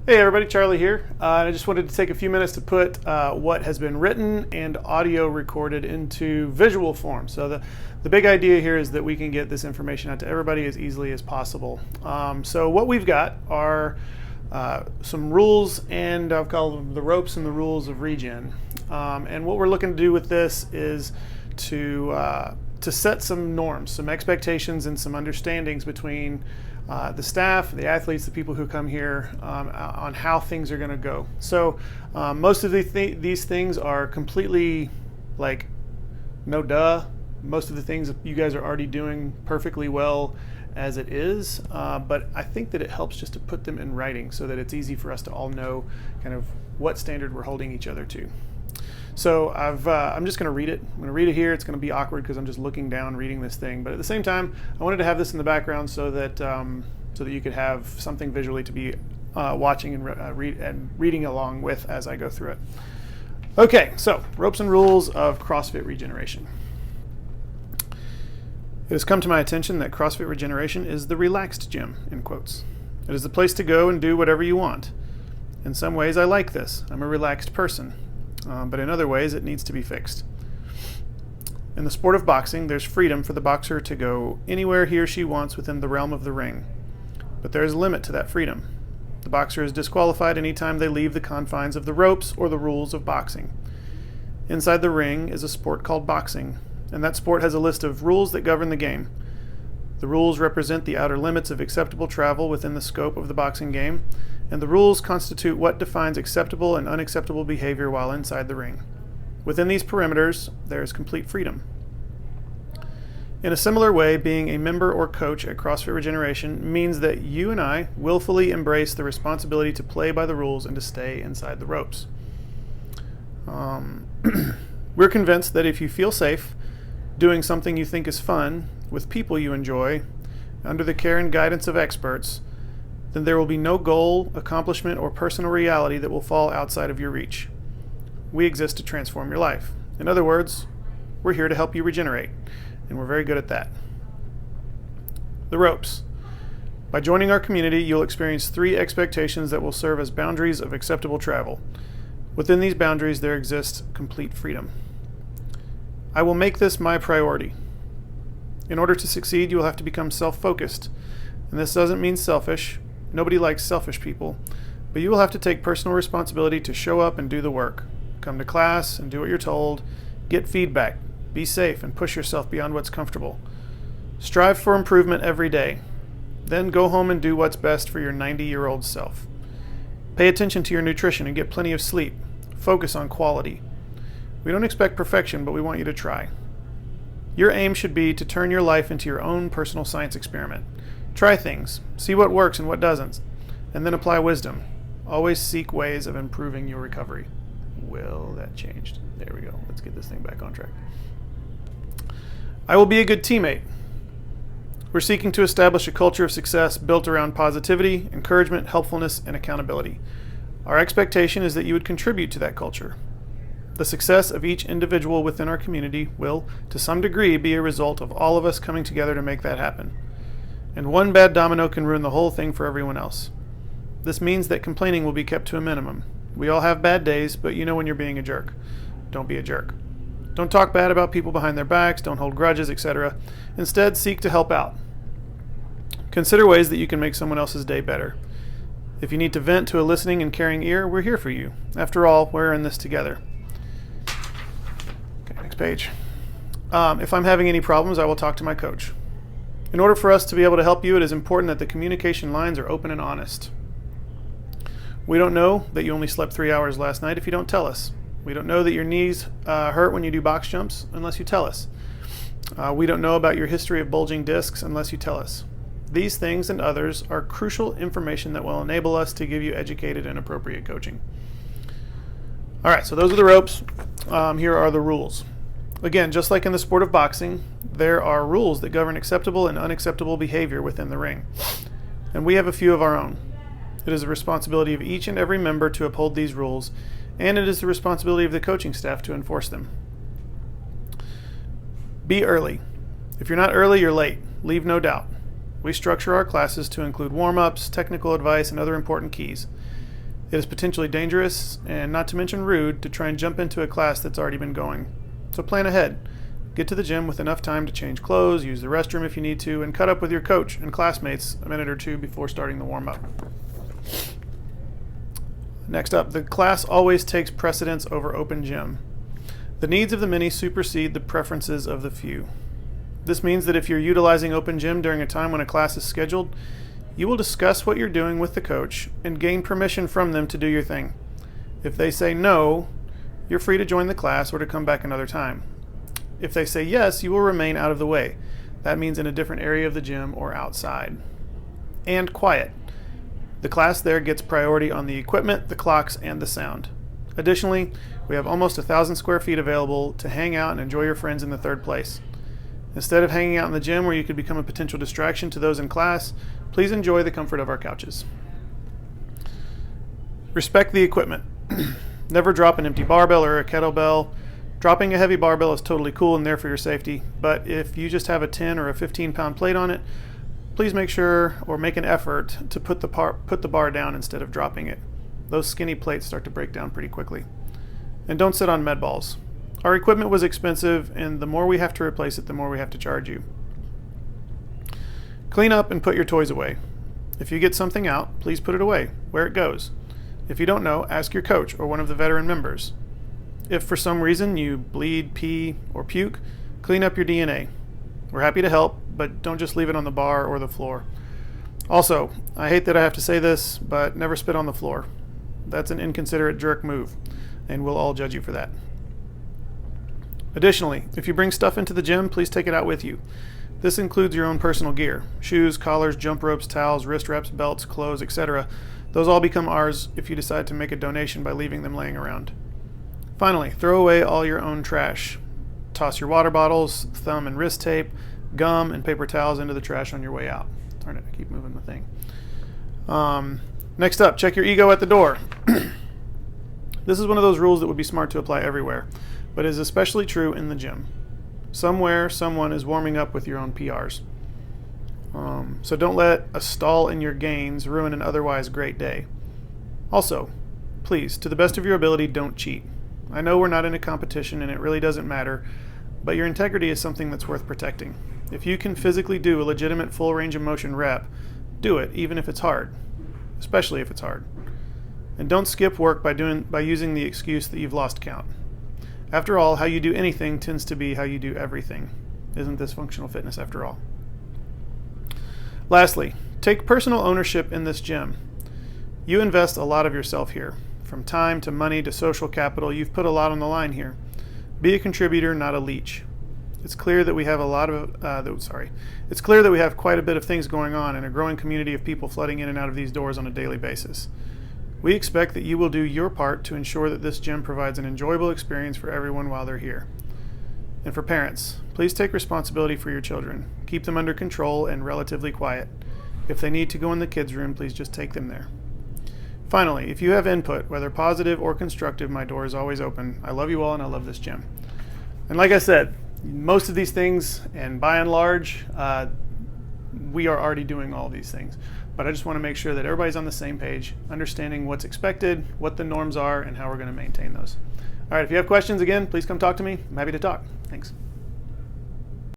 Hey everybody, Charlie here. I just wanted to take a few minutes to put what has been written and audio recorded into visual form. So the big idea here is that we can get this information out to everybody as easily as possible. So what we've got are some rules, and I've called them the ropes and the rules of regen. And what we're looking to do with this is to set some norms, some expectations, and some understandings between the staff, the athletes, the people who come here on how things are going to go. So most of these things are completely like no duh. Most of the things you guys are already doing perfectly well as it is, but I think that it helps just to put them in writing so that it's easy for us to all know kind of what standard we're holding each other to. So I'm just going to read it. I'm going to read it here. It's going to be awkward because I'm just looking down reading this thing. But at the same time, I wanted to have this in the background so that you could have something visually to be watching and reading along with as I go through it. Okay, so ropes and rules of CrossFit Regeneration. It has come to my attention that CrossFit Regeneration is the relaxed gym, in quotes. It is the place to go and do whatever you want. In some ways, I like this. I'm a relaxed person. But in other ways, it needs to be fixed. In the sport of boxing, there's freedom for the boxer to go anywhere he or she wants within the realm of the ring. But there is a limit to that freedom. The boxer is disqualified anytime they leave the confines of the ropes or the rules of boxing. Inside the ring is a sport called boxing, and that sport has a list of rules that govern the game. The rules represent the outer limits of acceptable travel within the scope of the boxing game, and the rules constitute what defines acceptable and unacceptable behavior while inside the ring. Within these perimeters, there is complete freedom. In a similar way, being a member or coach at CrossFit Regeneration means that you and I willfully embrace the responsibility to play by the rules and to stay inside the ropes. We're convinced that if you feel safe doing something you think is fun with people you enjoy, under the care and guidance of experts, then there will be no goal, accomplishment, or personal reality that will fall outside of your reach. We exist to transform your life. In other words, we're here to help you regenerate, and we're very good at that. The ropes. By joining our community, you'll experience 3 expectations that will serve as boundaries of acceptable travel. Within these boundaries, there exists complete freedom. I will make this my priority. In order to succeed, you will have to become self-focused, and this doesn't mean selfish. Nobody likes selfish people, but you will have to take personal responsibility to show up and do the work. Come to class and do what you're told. Get feedback. Be safe and push yourself beyond what's comfortable. Strive for improvement every day. Then go home and do what's best for your 90-year-old self. Pay attention to your nutrition and get plenty of sleep. Focus on quality. We don't expect perfection, but we want you to try. Your aim should be to turn your life into your own personal science experiment. Try things, see what works and what doesn't, and then apply wisdom. Always seek ways of improving your recovery. Well, that changed. There we go. Let's get this thing back on track. I will be a good teammate. We're seeking to establish a culture of success built around positivity, encouragement, helpfulness, and accountability. Our expectation is that you would contribute to that culture. The success of each individual within our community will, to some degree, be a result of all of us coming together to make that happen. And one bad domino can ruin the whole thing for everyone else. This means that complaining will be kept to a minimum. We all have bad days, but you know when you're being a jerk. Don't be a jerk. Don't talk bad about people behind their backs, don't hold grudges, etc. Instead, seek to help out. Consider ways that you can make someone else's day better. If you need to vent to a listening and caring ear, we're here for you. After all, we're in this together. Okay, next page. If I'm having any problems, I will talk to my coach. In order for us to be able to help you, it is important that the communication lines are open and honest. We don't know that you only slept 3 hours last night if you don't tell us. We don't know that your knees hurt when you do box jumps unless you tell us. We don't know about your history of bulging discs unless you tell us. These things and others are crucial information that will enable us to give you educated and appropriate coaching. All right, so those are the ropes. Here are the rules. Again, just like in the sport of boxing, there are rules that govern acceptable and unacceptable behavior within the ring. And we have a few of our own. It is the responsibility of each and every member to uphold these rules, and it is the responsibility of the coaching staff to enforce them. Be early. If you're not early, you're late. Leave no doubt. We structure our classes to include warm-ups, technical advice, and other important keys. It is potentially dangerous, and not to mention rude, to try and jump into a class that's already been going. So plan ahead. Get to the gym with enough time to change clothes, use the restroom if you need to, and cut up with your coach and classmates a minute or two before starting the warm-up. Next up, the class always takes precedence over open gym. The needs of the many supersede the preferences of the few. This means that if you're utilizing open gym during a time when a class is scheduled, you will discuss what you're doing with the coach and gain permission from them to do your thing. If they say no, you're free to join the class or to come back another time. If they say yes, you will remain out of the way. That means in a different area of the gym or outside. And quiet. The class there gets priority on the equipment, the clocks, and the sound. Additionally, we have almost 1,000 square feet available to hang out and enjoy your friends in the third place. Instead of hanging out in the gym where you could become a potential distraction to those in class, please enjoy the comfort of our couches. Respect the equipment. Never drop an empty barbell or a kettlebell. Dropping a heavy barbell is totally cool and there for your safety, but if you just have a 10 or a 15-pound plate on it, please make sure or make an effort to put the bar down instead of dropping it. Those skinny plates start to break down pretty quickly. And don't sit on med balls. Our equipment was expensive, and the more we have to replace it, the more we have to charge you. Clean up and put your toys away. If you get something out, please put it away, where it goes. If you don't know, ask your coach or one of the veteran members. If for some reason you bleed, pee, or puke, clean up your DNA. We're happy to help, but don't just leave it on the bar or the floor. Also, I hate that I have to say this, but never spit on the floor. That's an inconsiderate jerk move, and we'll all judge you for that. Additionally, if you bring stuff into the gym, please take it out with you. This includes your own personal gear: shoes, collars, jump ropes, towels, wrist wraps, belts, clothes, etc. Those all become ours if you decide to make a donation by leaving them laying around. Finally, throw away all your own trash. Toss your water bottles, thumb and wrist tape, gum, and paper towels into the trash on your way out. Darn it, I keep moving the thing. Next up, check your ego at the door. This is one of those rules that would be smart to apply everywhere, but is especially true in the gym. Somewhere, someone is warming up with your own PRs. So don't let a stall in your gains ruin an otherwise great day. Also, please, to the best of your ability, don't cheat. I know we're not in a competition and it really doesn't matter, but your integrity is something that's worth protecting. If you can physically do a legitimate full range of motion rep, do it, even if it's hard, especially if it's hard. And don't skip work by using the excuse that you've lost count. After all, how you do anything tends to be how you do everything. Isn't this functional fitness after all? Lastly, take personal ownership in this gym. You invest a lot of yourself here. From time to money to social capital, you've put a lot on the line here. Be a contributor, not a leech. It's clear that we have It's clear that we have quite a bit of things going on and a growing community of people flooding in and out of these doors on a daily basis. We expect that you will do your part to ensure that this gym provides an enjoyable experience for everyone while they're here. And for parents, please take responsibility for your children. Keep them under control and relatively quiet. If they need to go in the kids' room, please just take them there. Finally, if you have input, whether positive or constructive, my door is always open. I love you all and I love this gym. And like I said, most of these things, and by and large, we are already doing all these things. But I just want to make sure that everybody's on the same page, understanding what's expected, what the norms are, and how we're going to maintain those. All right, if you have questions, again, please come talk to me. I'm happy to talk. Thanks.